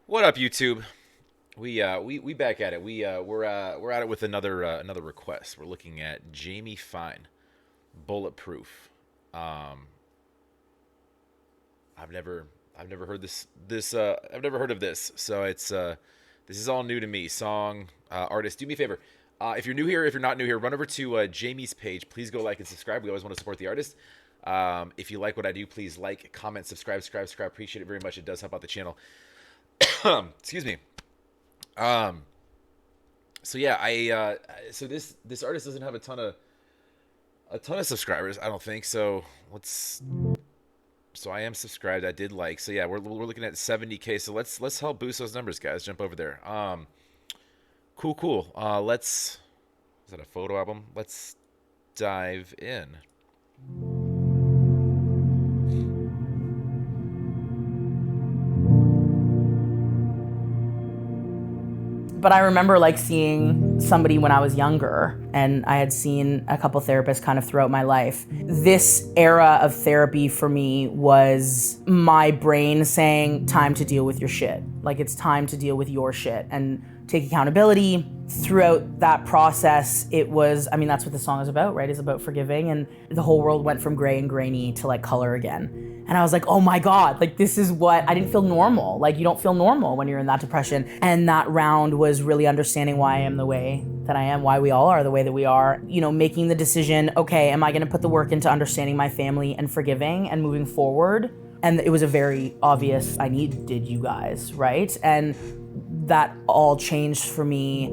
What up, YouTube? We back at it. We're at it with another request. We're looking at Jamie Fine, Bulletproof. Um, I've never heard I've never heard of this. So this is all new to me. Song, artist. Do me a favor. If you're new here, if you're not new here, run over to Jamie's page. Please go like and subscribe. We always want to support the artist. If you like what I do, please like, comment, subscribe. Appreciate it very much. It does help out the channel. Excuse me. Um, so yeah, so this artist doesn't have a ton of subscribers, I don't think. So I am subscribed. I did like. So yeah, we're looking at 70K. So let's help boost those numbers, guys. Jump over there. Cool. Let's. Is that a photo album? Let's dive in. But I remember like seeing somebody when I was younger, and I had seen a couple therapists kind of throughout my life. This era of therapy for me was my brain saying, time to deal with your shit. Like, it's time to deal with your shit and take accountability. Throughout that process, it was, I mean, that's what the song is about, right? It's about forgiving, and the whole world went from gray and grainy to like color again. And I was like, oh my God, like this is what, I didn't feel normal. Like, you don't feel normal when you're in that depression. And that round was really understanding why I am the way that I am, why we all are the way that we are. You know, making the decision, okay, am I gonna put the work into understanding my family and forgiving and moving forward? And it was a very obvious, I needed you guys, right? And that all changed for me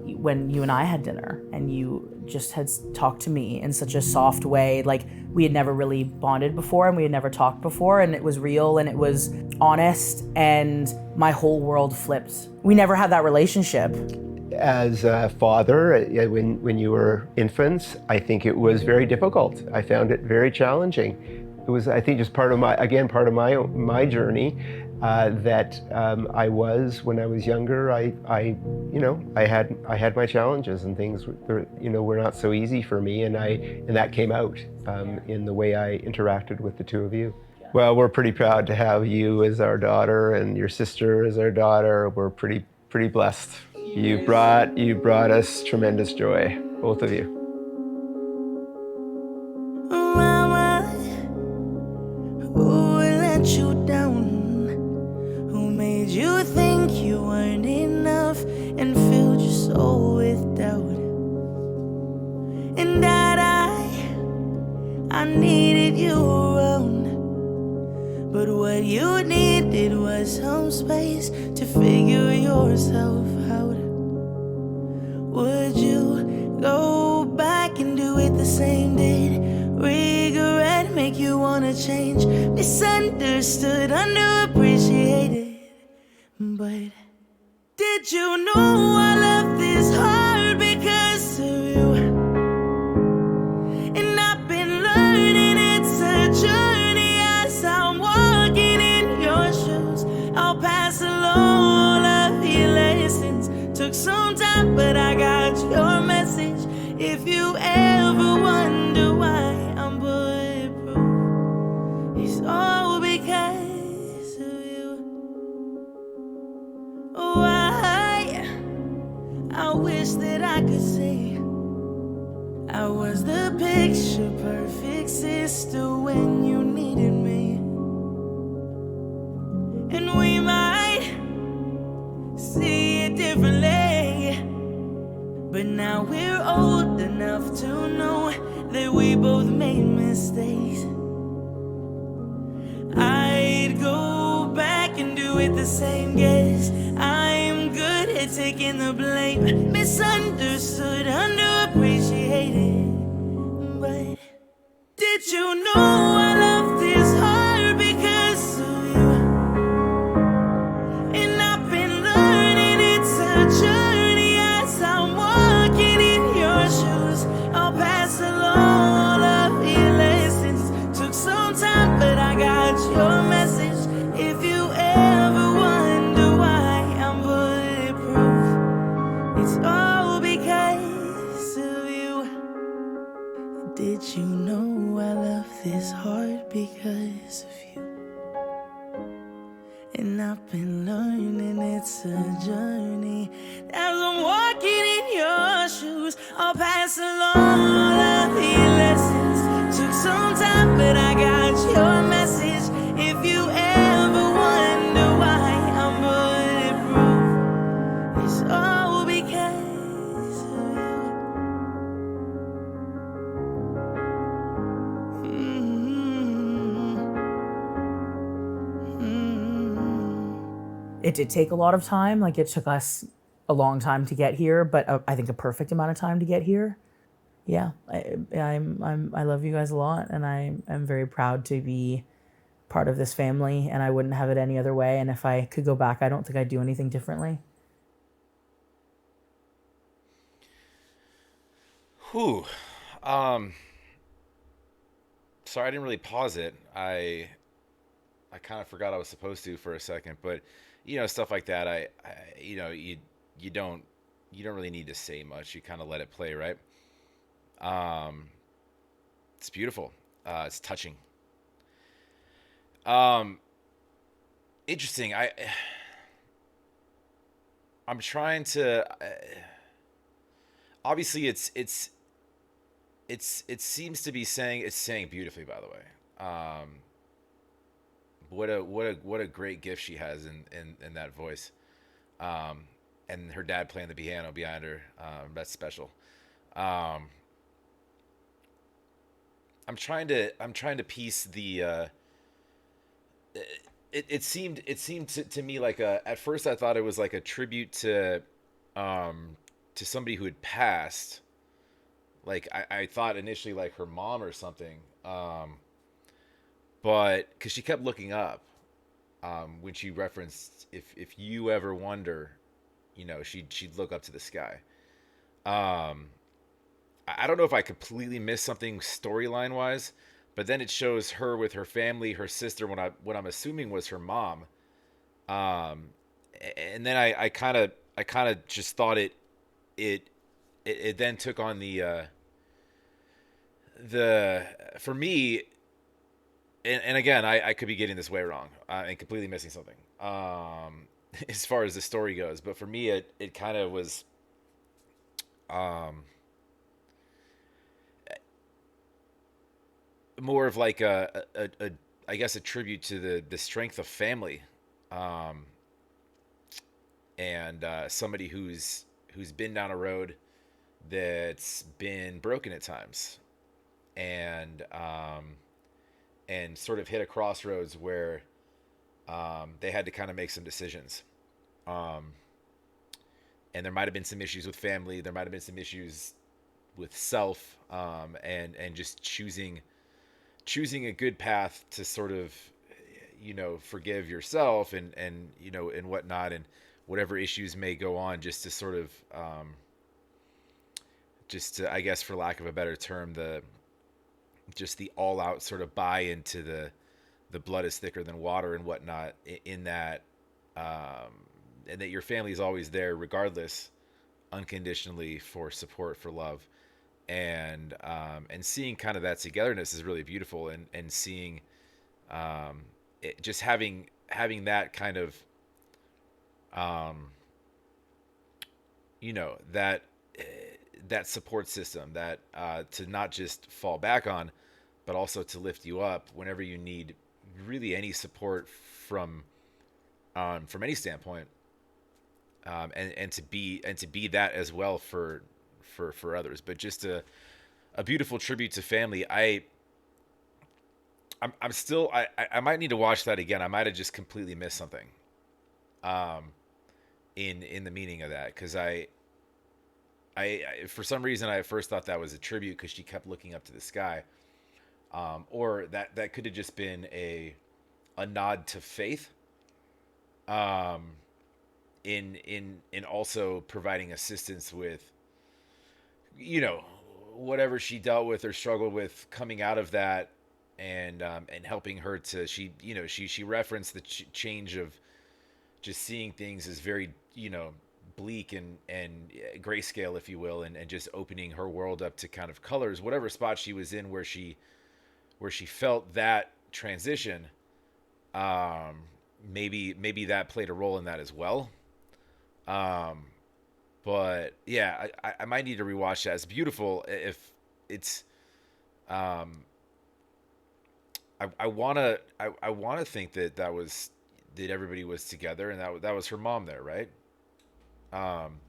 when you and I had dinner, and you just had talked to me in such a soft way. Like, we had never really bonded before, and we had never talked before, and it was real and it was honest, and my whole world flipped. We never had that relationship. As a father, when you were infants, I think it was very difficult. I found it very challenging. It was, I think, just part of my journey. That I was when I was younger. I had my challenges, and things were not so easy for me, and that came out in the way I interacted with the two of you. Well, we're pretty proud to have you as our daughter and your sister as our daughter. We're pretty blessed. You brought us tremendous joy, both of you. Mama, who let you down? Who made you think you weren't enough and filled your soul with doubt? And that I needed you around, but what you needed was some space to figure yourself out. Would you go back and do it the same? Did regret make you wanna change? Misunderstood, underappreciated, but did you know I love this hard because of you? And I've been learning it's a journey as I'm walking in your shoes. I'll pass along all of your lessons. Took some time, but I got your message. If you ever wonder why I'm bulletproof, it's all because of you. I wish that I could say I was the picture perfect sister when you needed me. And we might see it differently, but now we're old enough to know that we both made mistakes. I'd go back and do it the same, guess I'm good at taking the blame. Misunderstood, underappreciated, but did you know I love this hard because of you? And I've been learning it's a journey as I'm walking in your shoes. I'll pass along all of your lessons. Took some time, but I got your message. If you ever wonder why I'm bulletproof, it's all because of you. Did you know I love this hard And I've been learning it's a journey. As I'm walking in your shoes, I'll pass along all of the lessons. Took some time, but I got your message. If you ever wonder why I'm bulletproof, it's all because of you. It did take a lot of time. Like, it took us a long time to get here, but I think a perfect amount of time to get here. Yeah, I love you guys a lot, and I'm very proud to be part of this family, and I wouldn't have it any other way. And if I could go back, I don't think I'd do anything differently. Whew. Sorry, I didn't really pause it. I kind of forgot I was supposed to for a second, but stuff like that. You don't really need to say much. You kind of let it play, right? Um, it's beautiful. It's touching. Um, Interesting. I'm trying to. Obviously, it seems to be saying it's saying beautifully. By the way, what a great gift she has in that voice. Um, and her dad playing the piano behind her. That's special. Um, I'm trying to piece the. It seemed to me like at first I thought it was like a tribute to somebody who had passed. Like I thought initially like her mom or something. But because she kept looking up when she referenced if you ever wonder, she'd look up to the sky. Um, I don't know if I completely missed something storyline wise, but then it shows her with her family, her sister, what I'm assuming was her mom. Um, and then I kind of just thought it it then took on the for me, and again I could be getting this way wrong and completely missing something as far as the story goes, but for me it kind of was um more of like a I guess a tribute to the strength of family, um, and somebody who's been down a road that's been broken at times, and and sort of hit a crossroads where they had to kind of make some decisions. Um, and there might have been some issues with family. There might have been some issues with self, and just choosing a good path to sort of forgive yourself and whatnot, and whatever issues may go on, just to sort of just to, I guess, for lack of a better term, the all out sort of buy into the blood is thicker than water and whatnot, in that and that your family is always there regardless, unconditionally, for support, for love, and seeing kind of that togetherness is really beautiful, and seeing just having that kind of um, that that support system, that to not just fall back on, but also to lift you up whenever you need really any support from any standpoint, and to be that as well for others. But just a beautiful tribute to family. I'm still I might need to watch that again. I might have just completely missed something um in the meaning of that, because I for some reason I at first thought that was a tribute because she kept looking up to the sky, or that could have just been a nod to faith, um in also providing assistance with whatever she dealt with or struggled with coming out of that, and helping her to, she referenced the change of just seeing things as very bleak and grayscale, if you will, and just opening her world up to kind of colors, whatever spot she was in where she felt that transition, um maybe that played a role in that as well. Um, but yeah, I might need to rewatch that. It's beautiful. If it's I wanna think that that everybody was together and that was her mom there, right? Um,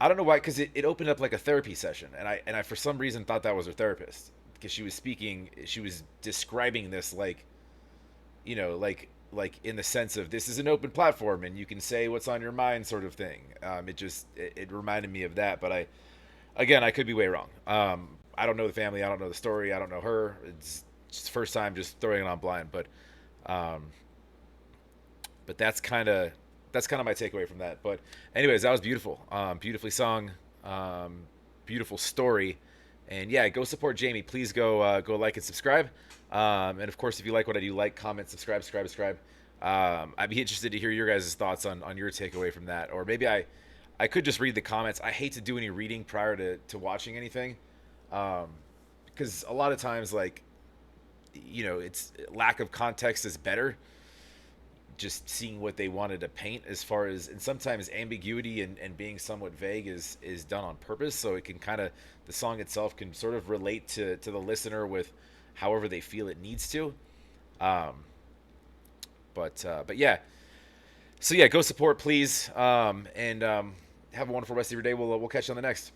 I don't know why, because it opened up like a therapy session, and I for some reason thought that was her therapist because she was describing this like, like in the sense of this is an open platform and you can say what's on your mind sort of thing. It reminded me of that, but I could be way wrong. I don't know the family, I don't know the story, I don't know her. It's just the first time just throwing it on blind, um, but that's kind of my takeaway from that. But anyways, that was beautiful, beautifully sung, um, beautiful story, and yeah, go support Jamie. Please go like and subscribe, and of course, if you like what I do, like, comment, subscribe. I'd be interested to hear your guys' thoughts on your takeaway from that, or maybe I could just read the comments. I hate to do any reading prior to watching anything, because a lot of times, like, it's lack of context is better, just seeing what they wanted to paint as far as, and sometimes ambiguity and being somewhat vague is done on purpose, so it can kind of, the song itself can sort of relate to the listener with however they feel it needs to. um but yeah, so yeah, go support, please, and have a wonderful rest of your day. We'll catch you on the next.